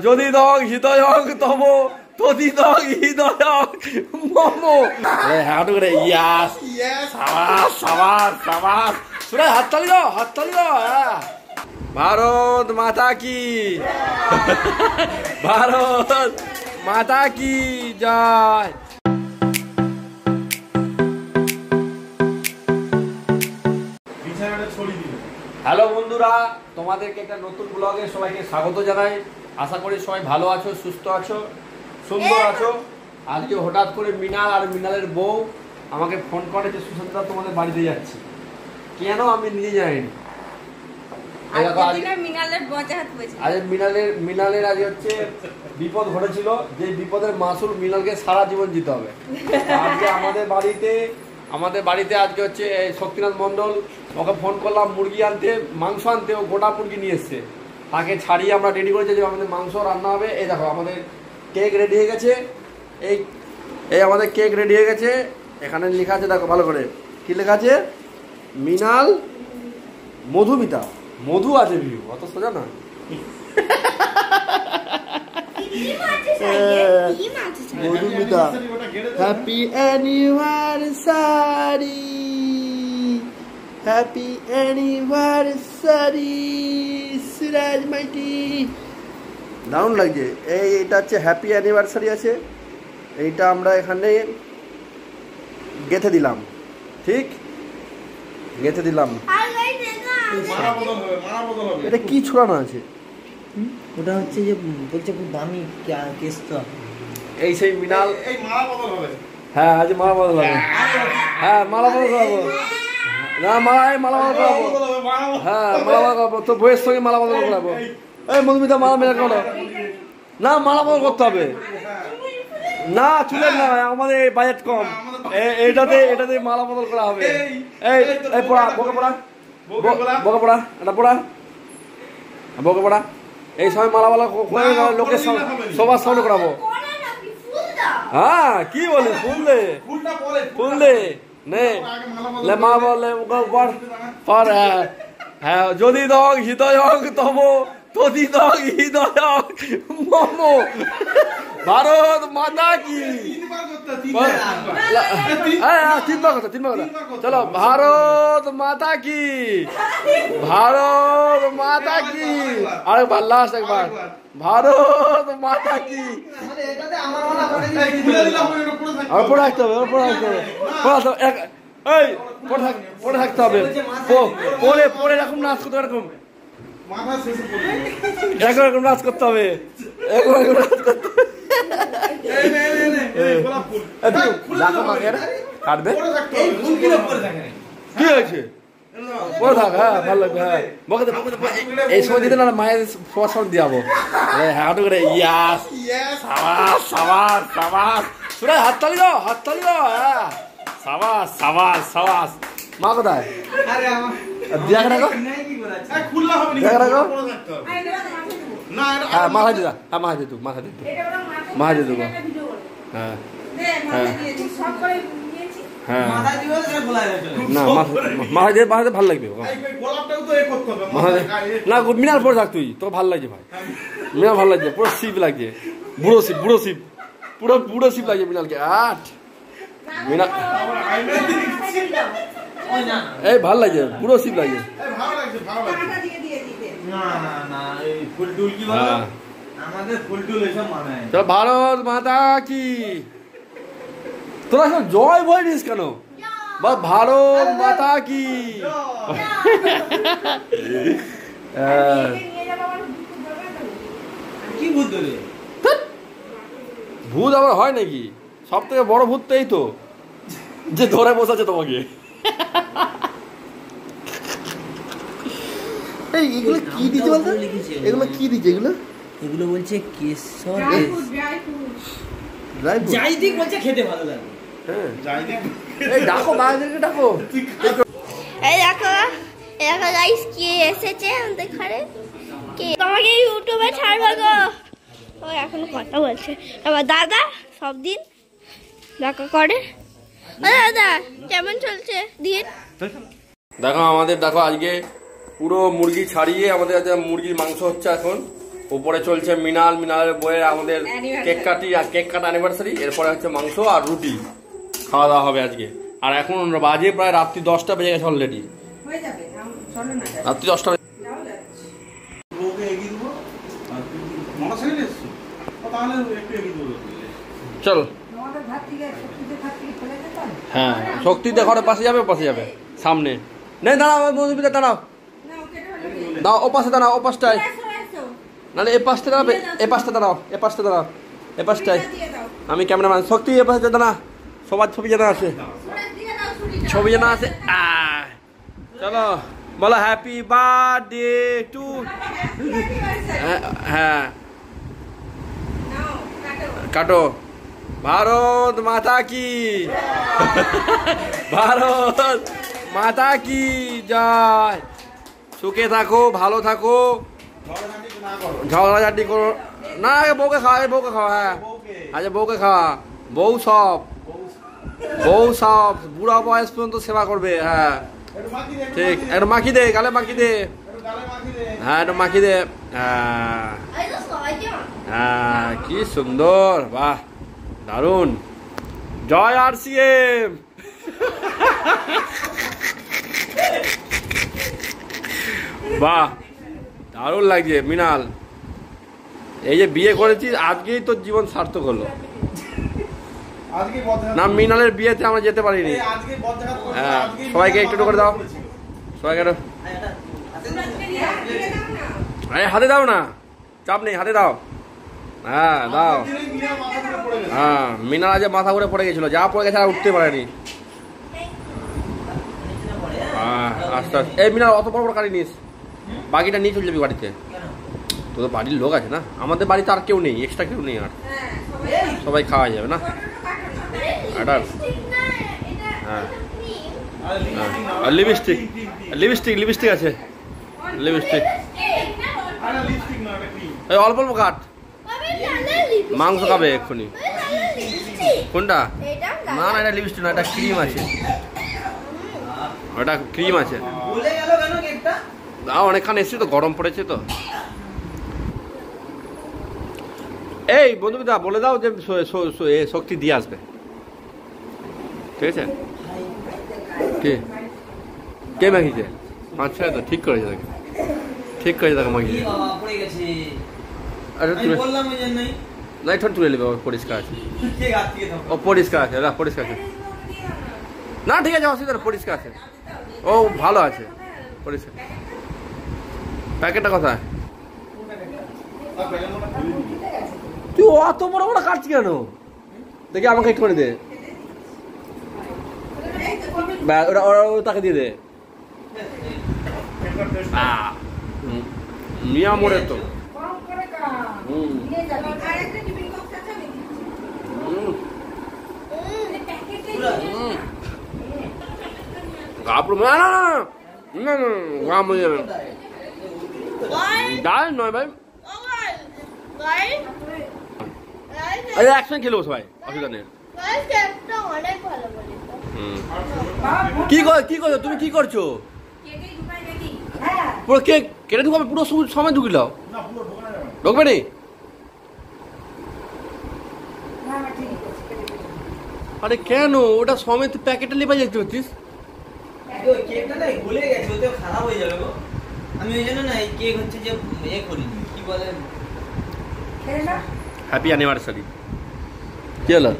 যদি দং হৃদয়ং তব তদি দং হৃদয়ং মম। হাঁটু করে ইয়াস, সাবাস সাবাস সাবাস। শুনে হাততালি দাও, হাততালি দাও। ভারত মাতা কি, ভারত মাতা কি জয়। হ্যালো বন্ধুরা, তোমাদেরকে একটা নতুন ব্লগে সবাইকে স্বাগত জানাই। আশা করি সবাই ভালো আছো, সুস্থ আছো, সুন্দর আছো। আজকে হঠাৎ করে মিনাল আর মিনালের বউ আমাকে ফোন করে যে সুশান্ত তোমাদের বাড়িতে যাচ্ছি। কেন আমি নিজে জানি না। মিনালের আজ হচ্ছে বিপদ ঘটেছিল, যে বিপদের মাসুল মিনালকে সারা জীবন দিতে হবে। আজকে আমাদের বাড়িতে আজকে হচ্ছে শক্তিনাথ মন্ডল, ওকে ফোন করলাম মুরগি আনতে, মাংস আনতে। ও গোটা মুরগি নিয়ে এসছে, তাকে ছাড়িয়ে আমরা রেডি করেছি যে আমাদের মাংস রান্না হবে। এই দেখো আমাদের কেক রেডি হয়ে গেছে। এই আমাদের কেক রেডি হয়ে গেছে। এখানে লেখা আছে, দেখো ভালো করে কি লেখা আছে, মিনাল মধুমিতা। মধু আছে ভিউ, অত সোজা না। Madhumita happy anniversary, happy anniversary Siraj Maity. দারুণ লাগছে। এইটা হচ্ছে হ্যাপি অ্যানিভার্সারি আছে, এইটা আমরা এখানে গেঁথে দিলাম। ঠিক গেঁথে দিলাম। এটা কি ছড়ানো আছে? ওটা হচ্ছে যে বলছে খুব দামি কেস তো। এই সেই মিনাল, এই মালা বদল হবে। হ্যাঁ আজ মালা বদল হবে। হ্যাঁ মালা বদল করবো না, মালা বদল করবো। হ্যাঁ মালা বদল করবো, তো বইয়ের সঙ্গে মালা বদল করাবো। এই মধুমিতা মালা মেলা করো না, মালা বদল করতে হবে না, চুলের না, আমাদের বাজেট কম। এটাতে মালা বদল করা হবে। এই পড়া বকে পড়া, বকে পড়া, এটা পড়া, বকে পড়া। এই সময় মালাওয়ালা লোকের সবার সামনে করাবো। হ্যাঁ কি বলি, ফুললে ফুললে নে মা বলে পর। হ্যাঁ যদি দং হৃদয়ং তব তদি দং হৃদয়ং মম। ভারত মাতা কি, তিনবার কথা। চলো, ভারত মাতা কি, ভারত মাতা কি। আরেকবার, লাস্ট একবার, ভারত মাতা কি। পড়ে থাকতে হবে, পড়ে থাকতে হবে। পরে এরকম নাচ করতে, এরকম নাচ করতে হবে, কাটবে। কি হয়েছে? পরে থাক। হ্যাঁ ভালো লাগবে। হ্যাঁ এই সময় দিতে না, মায়ের প্রসাদ দিয়াবো। হাঁটু করে ইয়াস, সাবাস সাবাস সাবাস। শুনে হাততালি দাও, হাততালি দাও। হ্যাঁ সাবাস সাবাস সাবাস। মা কোথায়? দেখা রাখো, দেখা রাখো। হ্যাঁ মাথায় দিদা, হ্যাঁ মাথায় দিত, মাথায় দিত, মাথায় দিত। হ্যাঁ হ্যাঁ হ্যাঁ না, মাথায় দিয়ে ভালো লাগবে না। মিনাল পরে থাক তুই, তোর ভালো লাগছে ভাই। মিনাল ভালো লাগছে, পুরো শিপ লাগছে, বুড়ো শিপ, বুড়ো শিপ, পুরো বুড়ো শিপ লাগছে মিনালকে। মিনাল এই ভালো লাগছে, বুড়ো শিপ লাগছে। ভারত মাতা কি। তোরা সব জয় বলিস কেন? ভারত মাতা কি। ভূত আবার হয় নাকি? সব থেকে বড় ভূত তো এই তো, যে ধরে বসাচ্ছে তোমাকে। এগুলো কি দিচ্ছে বলতো? এগুলো কি দিচ্ছে? এগুলো বলছে কেশর, জাইদি বলছে খেতে ভালো লাগে। হ্যাঁ এই ডাকো, বাইরেকে ডাকো। এই দেখো, দেখো গাইস কি এসেছে আমাদের ঘরে। কে তোমাকে ইউটিউবে ছাড়বো গো। ও এখন কথা বলছে আমার দাদা, সব দিন দেখা করে। দাদা কেমন চলছে দিন? দেখো আমাদের, দেখো আজকে পুরো মুরগি ছাড়িয়ে আমাদের মুরগির মাংস হচ্ছে এখন। উপরে চলছে মিনালের বইয়ের আমাদের কেক কাটা অ্যানিভার্সারি। এরপরে হচ্ছে মাংস আর রুটি খাওয়া দাওয়া হবে আজকে। আর এখন বাজে প্রায় রাত্রি 10টা বেজে গেছে অলরেডি, রাত্রি 10টা। চল হ্যাঁ, শক্তিতে ঘরের পাশে যাবে সামনে। নেই দাঁড়াও মধুমিতা, দাঁড়াও ও পাশে দাঁড়াও, ও পাশটায় নাহলে এ পাশটা দাঁড়াবে, এ পাশটা দাঁড়াও, এ পাশটায়। আমি ক্যামেরাম্যান, শক্তি এ পাশে দাঁড়া, সবার ছবি জানা আছে, চলো বলো হ্যাপি বার্থডে টু। হ্যাঁ কাটো। ভারত মাতা কি, ভারত মাতা কি জয়। সুখে থাকো, ভালো থাকো, ঝগড়াঝাটি করো না। বউকে খাওয়া, হ্যাঁ আচ্ছা বউকে খাওয়া, বউ সব বুড়া বয়স পর্যন্ত সেবা করবে। হ্যাঁ ঠিক, একটু মাখি দে, গালে মাখি দে, হ্যাঁ একটু মাখি দে। হ্যাঁ কি সুন্দর, বাহ দারুণ। জয় RCM। বাহ দারুণ লাগছে মিনাল, এই যে বিয়ে করেছিস আজকেই তোর জীবন সার্থক হলো। না মিনালের বিয়েতে আমরা যেতে পারিনি। হ্যাঁ সবাইকে একটু করে দাও, সবাইকে হাতে দাও না, চাপ নেই, হাতে দাও। হ্যাঁ দাও। হ্যাঁ মিনাল আজ মাথা ঘুরে পড়ে গেছিল, যা পড়ে গেছে আর উঠতে পারেনি। আস্তে আস্তে এই মিনাল অত বড় বড় কাটি নিস, বাকিটা নিয়ে চলে যাবি বাড়িতে। তোদের বাড়ির লোক আছে না, আমাদের বাড়িতে আর কেউ নেই, এক্সট্রা কেউ নেই, আর সবাই খাওয়া যাবে না। হ্যাঁ আর লিপস্টিক আছে, লিপস্টিক অল্প অল্প কাট। মাংস খাবে এক্ষুনি। কোনটা? না না এটা লিপস্টিক না, এটা ক্রিম আছে, ওটা ক্রিম আছে। অনেকক্ষণ এসছি তো, গরম পড়েছে তো। এই বন্ধুবিদা বলে দাও যে শক্তি দিয়ে আসবে, ঠিক আছে? কে মাখিছে? আচ্ছা তো ঠিক করেছে, তাকে ঠিক করেছে, তাকে মাখিছে। না ঠোঁট তুলে নেবে, পরিষ্কার আছে, ও পরিষ্কার আছে, পরিষ্কার আছে। না ঠিক আছে, অসুবিধা পরিষ্কার আছে, ও ভালো আছে, পরিষ্কার। প্যাকেটটা কোথায়? তুই অত বড় বড় কাটছি কেন? দেখি আমাকে একটু করে দে, তাকে দিয়ে দে। মিয়া মোড়ে তো ডাল নয় ভাই, একসঙ্গে খেলবো সবাই, অসুবিধা নেই। কি করছো তুমি? কি করছো? পুরো কেক কেটে ঢুকাবে, পুরো সময় ঢুকিলাও, ঢুকবে নি? আরে কেন ওটা সময় তুই প্যাকেটে লেপা যেতে হচ্ছিস? Happy anniversary. কি হলো?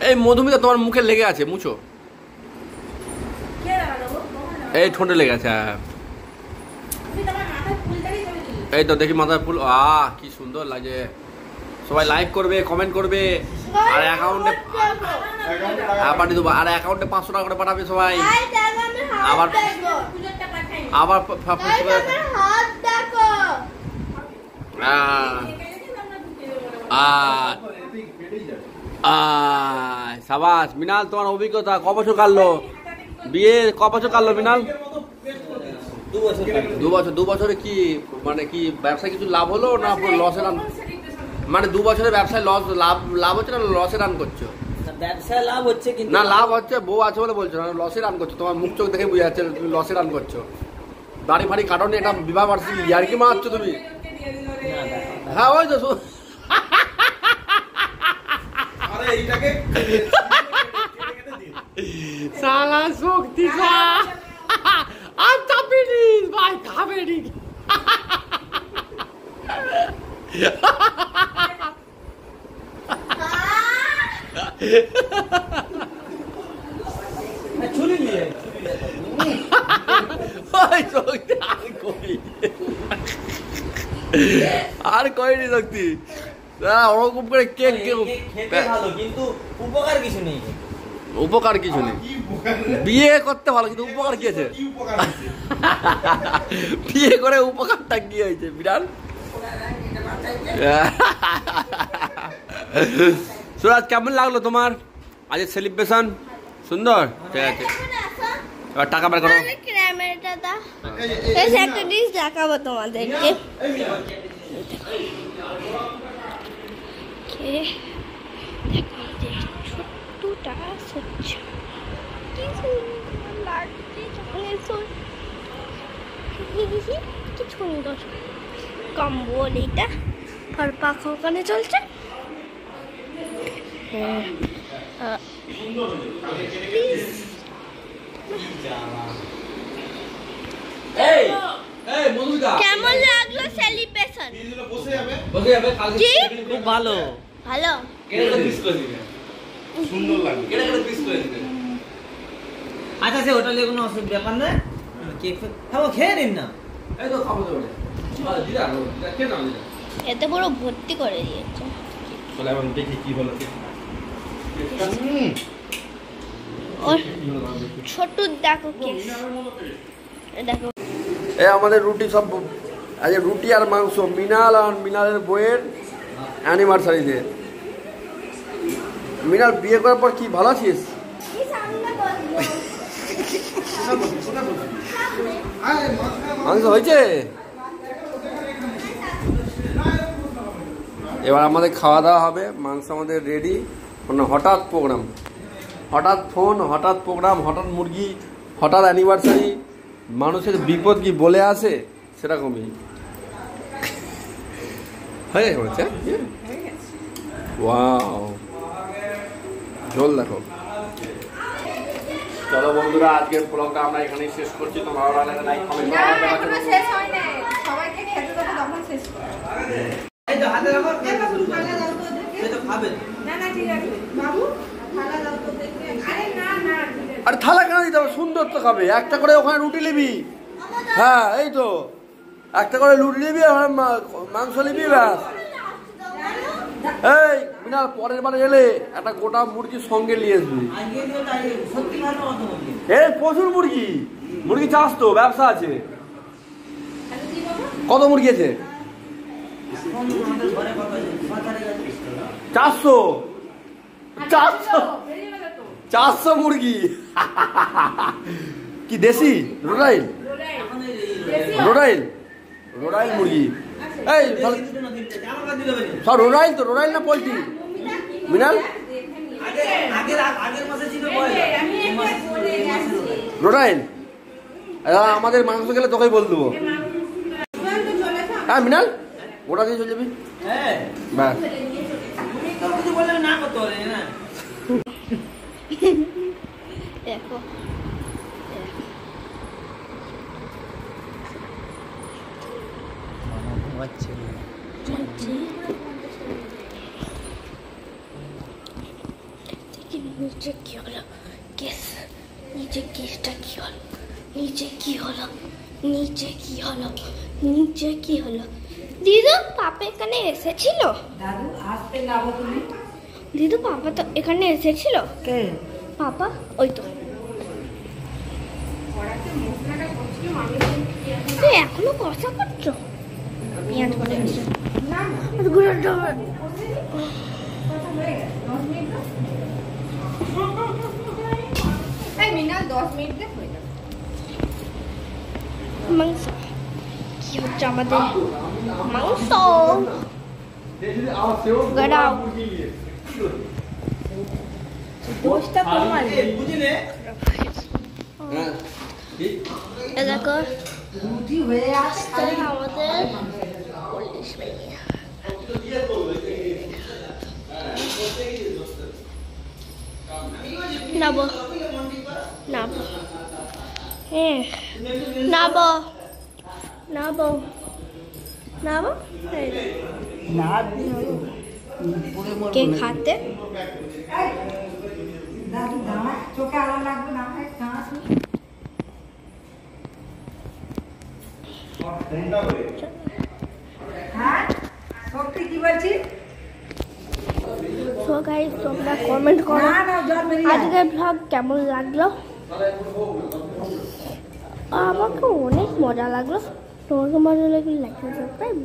এই মধুমিতা তোমার মুখে লেগে আছে, মুছো। এই ঠোঁটে লেগে আছে। এই তো দেখি মাথায় ফুল, কি সুন্দর লাগে। সবাই লাইক করবে, কমেন্ট করবে, আর অ্যাকাউন্টে পাঠিয়ে দেবো, আর অ্যাকাউন্টে 500 টাকা করে পাঠাবে সবাই। আবার সাবাস মিনাল, তোমার অভিজ্ঞতা ক বছর কাটলো বিয়ে? ক বছর কাটলো মিনাল? 2 বছর। 2 বছরে কি মানে কি ব্যবসায় কিছু লাভ হলো না লসে? মানে 2 বছরের ব্যবসায় লাভ হচ্ছে না লসে রান করছো? ব্যবসায় লাভ হচ্ছে কিন্তু না লাভ হচ্ছে, বউ আছে বলে বলছো না, লসে রান করছো। তোমার মুখ চোখ দেখে বুঝা যাচ্ছে তুমি লসে রান করছো। দাড়ি ফাড়ি কাটনি, এটা বিবাহ বার্ষিকী ইয়ার্কি মারছো তুমি। হ্যাঁ ওই তো সালা শক্তি আর চাপিনি ভাই খাবে নি। আর কয়নি শক্তি ওরকম করে কেক ভালো কিন্তু উপকার কিছু নেই। উপকার কিছু নেই, বিয়ে করতে ভালো কিন্তু উপকার কি আছে? বিয়ে করে উপকারটা কি হয়েছে বিড়াল? সুরাজ কেমন লাগলো তোমার আজকে সেলিব্রেশন? সুন্দর, ঠিক আছে এবার টাকা বের করো। একটা ডিশ দেখাবো তোমাদেরকে। ছোট্টটা স্বচ্ছ কি সুন্দর লাগছে কি সুন্দর কম্বল। এইটা আর পাখা ওখানে চলছে। কেমন লাগলো সেলিব্রেশন? খুব ভালো ভালো সুন্দর লাগলো। আচ্ছা সে হোটেলে কোনো অসুবিধা ব্যাপার না, কেক খাবো, খেয়ে নিন না। এই তো খাবো তো এতে পুরো ভর্তি করে দিয়েছে। চলে এখন দেখি কি হলো। ছোট দেখো কেক, দেখো এই আমাদের রুটি সব আজকে রুটি আর মাংস মিনাল আর মিনালের বইয়ের অ্যানিভার্সারিতে। মিনাল বিয়ে করার পর কি ভালো আছিস? মাংস হয়েছে? এবার আমাদের খাওয়া দাওয়া হবে, মাংস আমাদের রেডি। মানে হঠাৎ প্রোগ্রাম, হঠাৎ ফোন, হঠাৎ প্রোগ্রাম, হঠাৎ মুরগি, হঠাৎ অ্যানিভার্সারি। মানুষের বিপদ কি বলে আসে সেরকমই হয়ে গেছে। ওয়াও ঝোল দেখো। চলো বন্ধুরা, আজকের ব্লগটা আমরা এখানেই শেষ করছি। তো ভালো লাগলে লাইক কমেন্ট করো। এখনো শেষ হয় না, সবাইকে খেতে দেবো তখন শেষ করব। এই তো হাতে রাখো, খেতে শুরু করো। সে তো খাবে না না ঠিক আছে বাবু, থালা দাও তো দেখে। আরে না না ঠিক আছে। আর থালা কেন দিতে হবে? সুন্দর তো খাবে। একটা করে ওখানে রুটি নিবি। হ্যাঁ এই তো একটা করে রুটি নিবি আর মাংস নিবি ব্যাস। এই মিনাল পরের বার এলে একটা গোটা মুরগির সঙ্গে নিয়ে আসবি। এই প্রচুর মুরগি, মুরগি চাষ তো, ব্যবসা আছে। কত মুরগি আছে? 400 400 মুরগি। কি দেশি রোডাইল? রোডাইল রোডাইল মুরগি। এই সব রোডাইল তো, রোডাইল না পোল্ট্রি? মিনাল রোডাইল। আমাদের মাংস গেলে তোকেই বল দেবো। হ্যাঁ মিনাল ওটা দিয়ে চলে যাবি। ব্যাস দেখো নিচে কি হলো কেস? নিচে কেসটা কি হলো? নিচে কি হলো? নিচে কি হলো? নিচে কি হলো? দিদু পাপা এখানে এসেছিল? দাদু আসতে যাবো তুমি? দিদু পাপা তো এখানে এসেছিল। কে? পাপা ওই তো। তুই এখনো কষা করছো? পেঁয়াজ করে দিচ্ছ না এই মিনা 10 মিনিট হয়ে যাবে। মাংস কি হচ্ছে আমাদের? মাংস গড়াও দোষটা তোমার বুঝলে এ দেখো রুটি হয়ে আসছে আমাদের 40 মিনিট নাবো নাবো হ্যাঁ নাবো নাবো নাবো না কে খাতে দাদু দাঁড়া চোখে আলো লাগবে না হ্যাঁ সত্যি কি বলছি সো গাইস তোমরা কমেন্ট করো না না জল বেরিয়ে আজকের ব্লগ কেমন লাগলো আমাকে অনেক মজা লাগলো তোমাকে মজা লাগলে লাইক সাবস্ক্রাইব